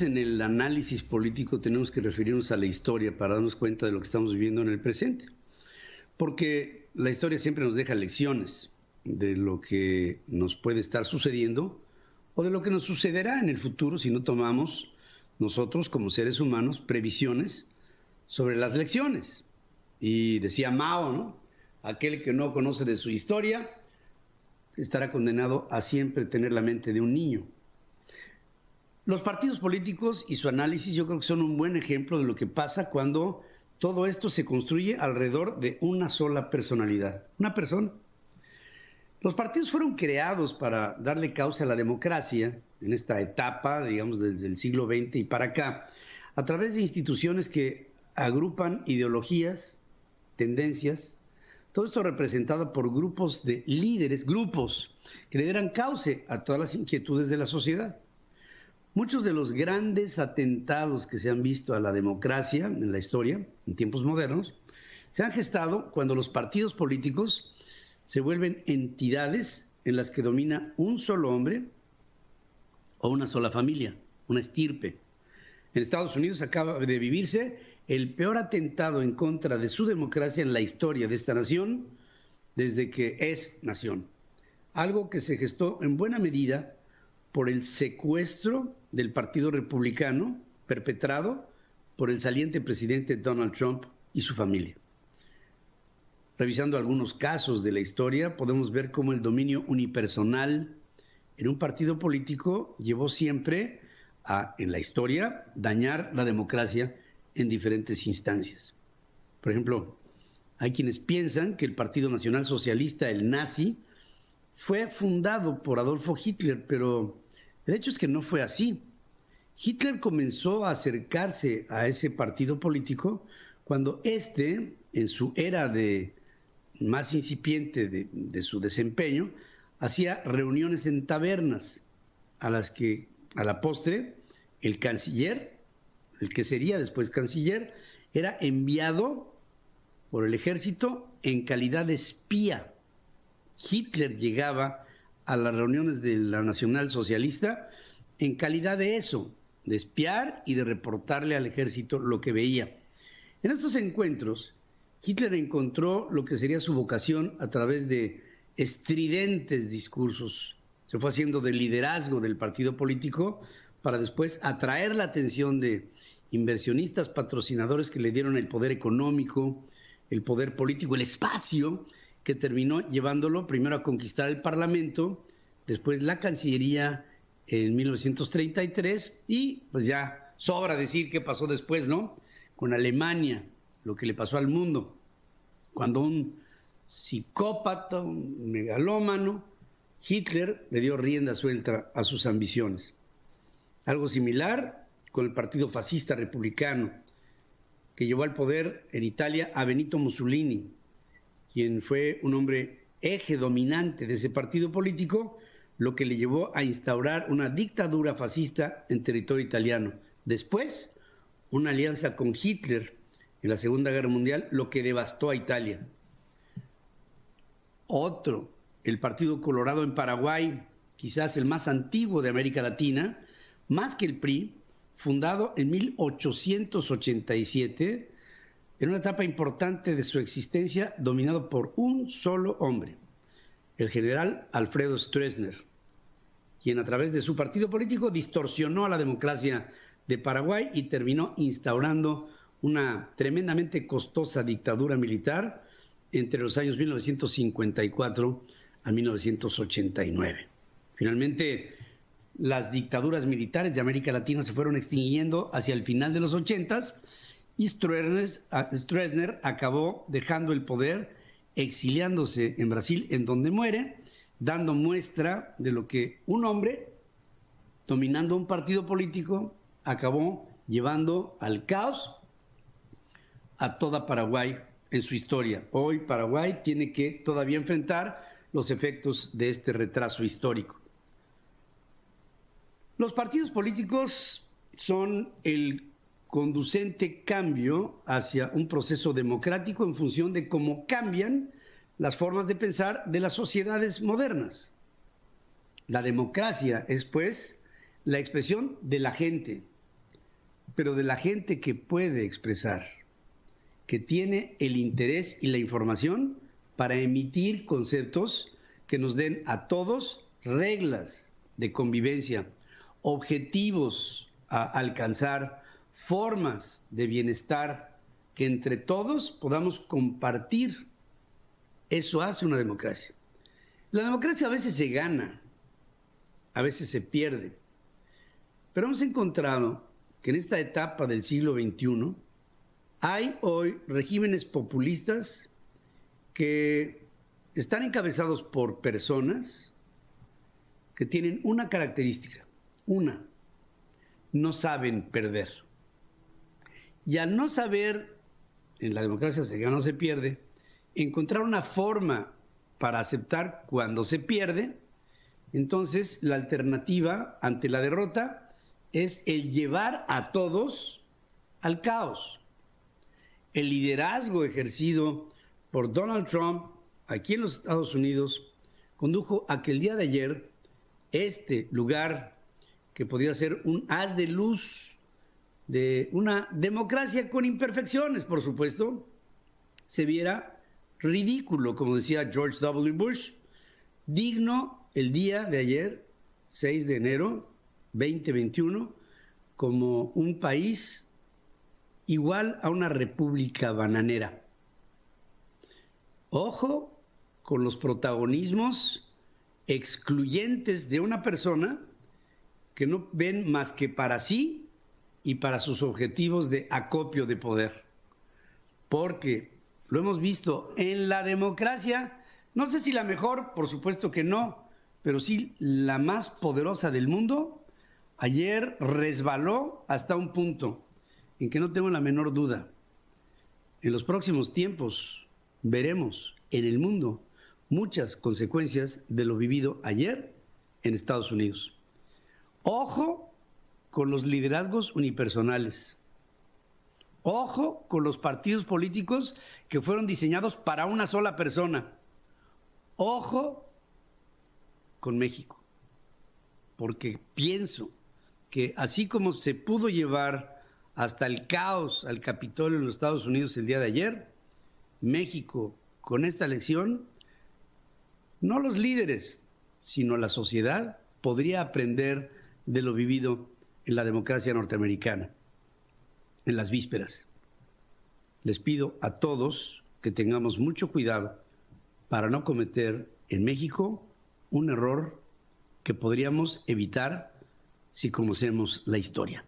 En el análisis político tenemos que referirnos a la historia para darnos cuenta de lo que estamos viviendo en el presente, porque la historia siempre nos deja lecciones de lo que nos puede estar sucediendo o de lo que nos sucederá en el futuro si no tomamos nosotros como seres humanos previsiones sobre las lecciones. Y decía Mao, ¿no? Aquel que no conoce de su historia estará condenado a siempre tener la mente de un niño. Los partidos políticos y su análisis yo creo que son un buen ejemplo de lo que pasa cuando todo esto se construye alrededor de una sola personalidad, una persona. Los partidos fueron creados para darle causa a la democracia en esta etapa, digamos, desde el siglo XX y para acá, a través de instituciones que agrupan ideologías, tendencias, todo esto representado por grupos de líderes, grupos que le dieran cauce a todas las inquietudes de la sociedad. Muchos de los grandes atentados que se han visto a la democracia en la historia, en tiempos modernos, se han gestado cuando los partidos políticos se vuelven entidades en las que domina un solo hombre o una sola familia, una estirpe. En Estados Unidos acaba de vivirse el peor atentado en contra de su democracia en la historia de esta nación desde que es nación. Algo que se gestó en buena medida por el secuestro del Partido Republicano perpetrado por el saliente presidente Donald Trump y su familia. Revisando algunos casos de la historia, podemos ver cómo el dominio unipersonal en un partido político llevó siempre a, en la historia, dañar la democracia en diferentes instancias. Por ejemplo, hay quienes piensan que el Partido Nacional Socialista, el nazi, fue fundado por Adolfo Hitler, pero el hecho es que no fue así. Hitler comenzó a acercarse a ese partido político cuando éste, en su era más incipiente de su desempeño, hacía reuniones en tabernas a las que, a la postre, el canciller, el que sería después canciller, era enviado por el ejército en calidad de espía. Hitler llegaba a las reuniones de la Nacional Socialista en calidad de eso, de espiar y de reportarle al ejército lo que veía. En estos encuentros, Hitler encontró lo que sería su vocación a través de estridentes discursos. Se fue haciendo de liderazgo del partido político para después atraer la atención de inversionistas, patrocinadores que le dieron el poder económico, el poder político, el espacio, que terminó llevándolo primero a conquistar el Parlamento, después la Cancillería en 1933 y pues ya sobra decir qué pasó después, ¿no? Con Alemania, lo que le pasó al mundo, cuando un psicópata, un megalómano, Hitler le dio rienda suelta a sus ambiciones. Algo similar con el partido fascista republicano, que llevó al poder en Italia a Benito Mussolini, quien fue un hombre eje dominante de ese partido político, lo que le llevó a instaurar una dictadura fascista en territorio italiano. Después, una alianza con Hitler en la Segunda Guerra Mundial, lo que devastó a Italia. Otro, el Partido Colorado en Paraguay, quizás el más antiguo de América Latina, más que el PRI, fundado en 1887, en una etapa importante de su existencia, dominado por un solo hombre, el general Alfredo Stroessner, quien a través de su partido político distorsionó a la democracia de Paraguay y terminó instaurando una tremendamente costosa dictadura militar entre los años 1954 a 1989. Finalmente, las dictaduras militares de América Latina se fueron extinguiendo hacia el final de los 80s y Stroessner acabó dejando el poder, exiliándose en Brasil, en donde muere, dando muestra de lo que un hombre, dominando un partido político, acabó llevando al caos a toda Paraguay en su historia. Hoy Paraguay tiene que todavía enfrentar los efectos de este retraso histórico. Los partidos políticos son el conducente cambio hacia un proceso democrático en función de cómo cambian las formas de pensar de las sociedades modernas. La democracia es, pues, la expresión de la gente, pero de la gente que puede expresar, que tiene el interés y la información para emitir conceptos que nos den a todos reglas de convivencia, objetivos a alcanzar, formas de bienestar que entre todos podamos compartir. Eso hace una democracia. La democracia a veces se gana, a veces se pierde, pero hemos encontrado que en esta etapa del siglo XXI hay hoy regímenes populistas que están encabezados por personas que tienen una característica, no saben perder. Y al no saber, en la democracia se gana o se pierde, encontrar una forma para aceptar cuando se pierde, entonces la alternativa ante la derrota es el llevar a todos al caos. El liderazgo ejercido por Donald Trump aquí en los Estados Unidos condujo a que el día de ayer este lugar, que podría ser un haz de luz de una democracia con imperfecciones, por supuesto, se viera ridículo, como decía George W. Bush, digno el día de ayer, 6 de enero 2021, como un país igual a una república bananera. Ojo con los protagonismos excluyentes de una persona que no ven más que para sí y para sus objetivos de acopio de poder. Porque lo hemos visto en la democracia, no sé si la mejor, por supuesto que no, pero sí la más poderosa del mundo, ayer resbaló hasta un punto en que no tengo la menor duda. En los próximos tiempos veremos en el mundo muchas consecuencias de lo vivido ayer en Estados Unidos. Ojo con los liderazgos unipersonales. Ojo con los partidos políticos que fueron diseñados para una sola persona. Ojo con México, porque pienso que así como se pudo llevar hasta el caos al Capitolio en los Estados Unidos el día de ayer, México con esta elección, no los líderes, sino la sociedad podría aprender de lo vivido en la democracia norteamericana, en las vísperas. Les pido a todos que tengamos mucho cuidado para no cometer en México un error que podríamos evitar si conocemos la historia.